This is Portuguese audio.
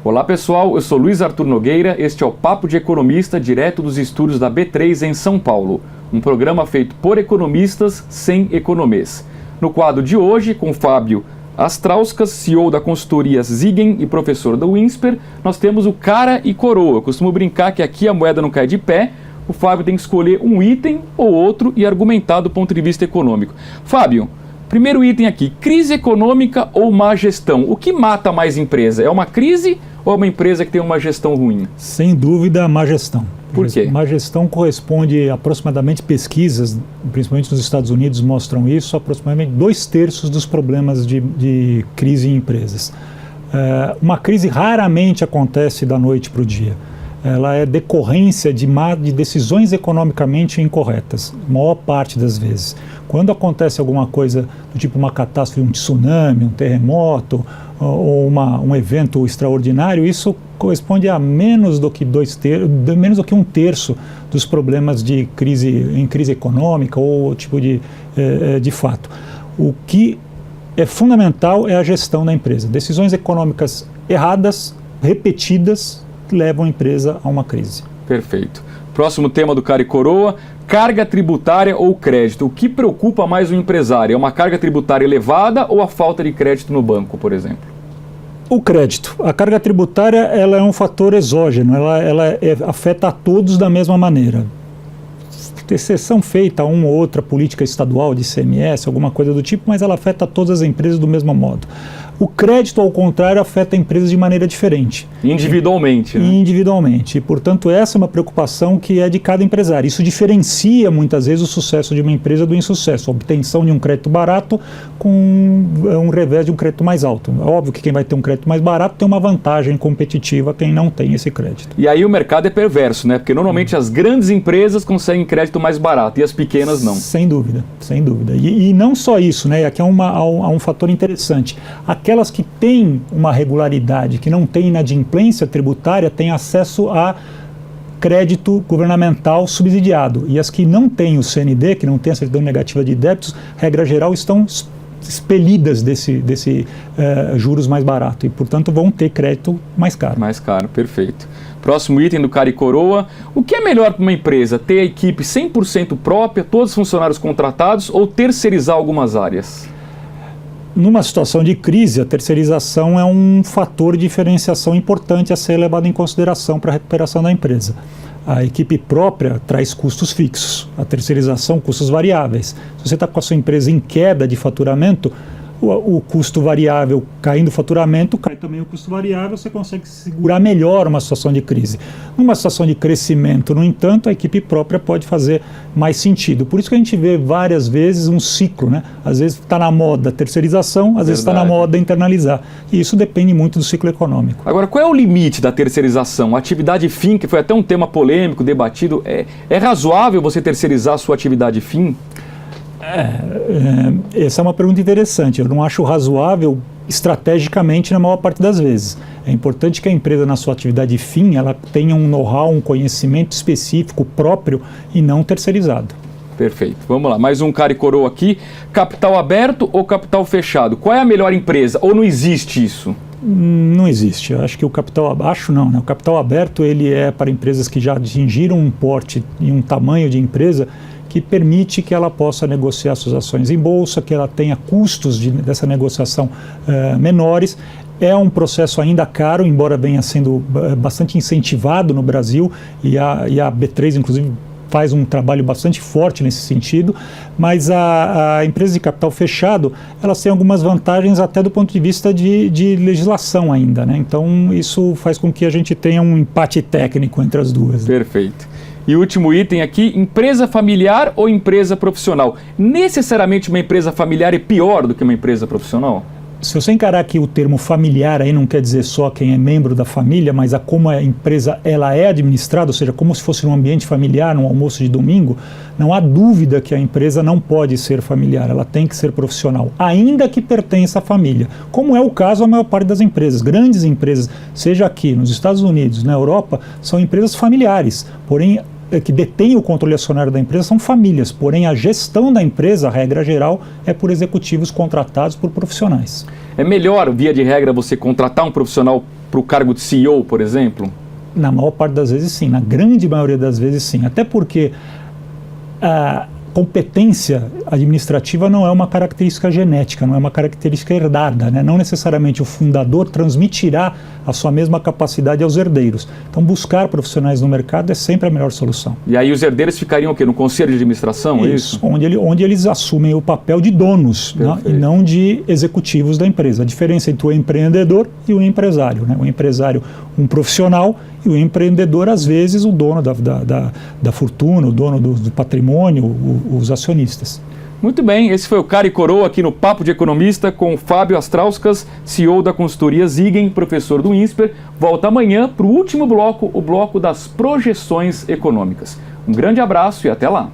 Olá pessoal, eu sou Luiz Arthur Nogueira, este é o Papo de Economista, direto dos estúdios da B3 em São Paulo. Um programa feito por economistas sem economês. No quadro de hoje, com Fábio Astrauskas, CEO da consultoria Zigen e professor da Winsper, nós temos o cara e coroa. Eu costumo brincar que aqui a moeda não cai de pé, o Fábio tem que escolher um item ou outro e argumentar do ponto de vista econômico. Fábio, primeiro item aqui, crise econômica ou má gestão? O que mata mais empresa? É uma crise ou é uma empresa que tem uma gestão ruim? Sem dúvida, a má gestão. Por quê? Má gestão corresponde aproximadamente, pesquisas, principalmente nos Estados Unidos, mostram isso, aproximadamente 2/3 dos problemas de crise em empresas. Uma crise raramente acontece da noite para o dia. Ela é decorrência de decisões economicamente incorretas, maior parte das vezes. Quando acontece alguma coisa do tipo uma catástrofe, um tsunami, um terremoto ou um evento extraordinário, isso corresponde a menos do que 1/3 dos problemas de crise econômica ou tipo de fato. O que é fundamental é a gestão da empresa. Decisões econômicas erradas, repetidas, levam a empresa a uma crise. Perfeito. Próximo tema do Cara e Coroa, carga tributária ou crédito. O que preocupa mais o empresário? É uma carga tributária elevada ou a falta de crédito no banco, por exemplo? O crédito. A carga tributária ela é um fator exógeno, ela afeta a todos da mesma maneira. Exceção feita a uma ou outra política estadual de ICMS, alguma coisa do tipo, mas ela afeta todas as empresas do mesmo modo. O crédito, ao contrário, afeta empresas de maneira diferente. Individualmente, né? Individualmente. E, portanto, essa é uma preocupação que é de cada empresário. Isso diferencia, muitas vezes, o sucesso de uma empresa do insucesso. A obtenção de um crédito barato com um revés de um crédito mais alto. É óbvio que quem vai ter um crédito mais barato tem uma vantagem competitiva quem não tem esse crédito. E aí o mercado é perverso, né? Porque normalmente as grandes empresas conseguem crédito mais barato e as pequenas não. Sem dúvida, sem dúvida. E não só isso, né? Aqui há um fator interessante. Aquelas que têm uma regularidade, que não têm inadimplência tributária, têm acesso a crédito governamental subsidiado. E as que não têm o CND, que não têm a certidão negativa de débitos, regra geral, estão expelidas desse juros mais barato e, portanto, vão ter crédito mais caro. Mais caro, perfeito. Próximo item do Cara e Coroa. O que é melhor para uma empresa? Ter a equipe 100% própria, todos os funcionários contratados ou terceirizar algumas áreas? Numa situação de crise, a terceirização é um fator de diferenciação importante a ser levado em consideração para a recuperação da empresa. A equipe própria traz custos fixos, a terceirização, custos variáveis. Se você está com a sua empresa em queda de faturamento, o custo variável caindo o faturamento, cai também o custo variável, você consegue segurar melhor uma situação de crise. Numa situação de crescimento, no entanto, a equipe própria pode fazer mais sentido. Por isso que a gente vê várias vezes um ciclo, né? Às vezes está na moda terceirização, às vezes está na moda internalizar. E isso depende muito do ciclo econômico. Agora, qual é o limite da terceirização? A atividade fim, que foi até um tema polêmico, debatido, é razoável você terceirizar a sua atividade fim? Essa é uma pergunta interessante. Eu não acho razoável estrategicamente na maior parte das vezes. É importante que a empresa, na sua atividade fim, ela tenha um know-how, um conhecimento específico próprio e não terceirizado. Perfeito. Vamos lá, mais um Cara e Coroa aqui. Capital aberto ou capital fechado? Qual é a melhor empresa? Ou não existe isso? Não existe. Eu acho que o capital abaixo não, né? O capital aberto ele é para empresas que já atingiram um porte e um tamanho de empresa que permite que ela possa negociar suas ações em bolsa, que ela tenha custos dessa negociação menores. É um processo ainda caro, embora venha sendo bastante incentivado no Brasil, e a B3, inclusive, faz um trabalho bastante forte nesse sentido, mas a empresa de capital fechado, elas têm algumas vantagens até do ponto de vista de legislação ainda, né? Então, isso faz com que a gente tenha um empate técnico entre as duas. Perfeito. E o último item aqui, empresa familiar ou empresa profissional? Necessariamente uma empresa familiar é pior do que uma empresa profissional? Se você encarar que o termo familiar aí não quer dizer só quem é membro da família, mas a como a empresa ela é administrada, ou seja, como se fosse um ambiente familiar, num almoço de domingo, não há dúvida que a empresa não pode ser familiar, ela tem que ser profissional, ainda que pertença à família, como é o caso da maior parte das empresas. Grandes empresas, seja aqui nos Estados Unidos, na Europa, são empresas familiares, porém que detêm o controle acionário da empresa são famílias, porém a gestão da empresa, a regra geral, é por executivos contratados por profissionais. É melhor, via de regra, você contratar um profissional para o cargo de CEO, por exemplo? Na maior parte das vezes sim, na grande maioria das vezes sim, até porque a competência administrativa não é uma característica genética, não é uma característica herdada, né? Não necessariamente o fundador transmitirá a sua mesma capacidade aos herdeiros. Então buscar profissionais no mercado é sempre a melhor solução. E aí os herdeiros ficariam o quê? No conselho de administração? Isso, onde eles assumem o papel de donos, né? E não de executivos da empresa. A diferença entre o empreendedor e o empresário, né? O empresário, um profissional, e o empreendedor, às vezes, o dono da fortuna, o dono do patrimônio, os acionistas. Muito bem, esse foi o Cara e Coroa aqui no Papo de Economista com o Fábio Astrauskas, CEO da consultoria Zigen, professor do INSPER. Volta amanhã para o último bloco, o bloco das projeções econômicas. Um grande abraço e até lá.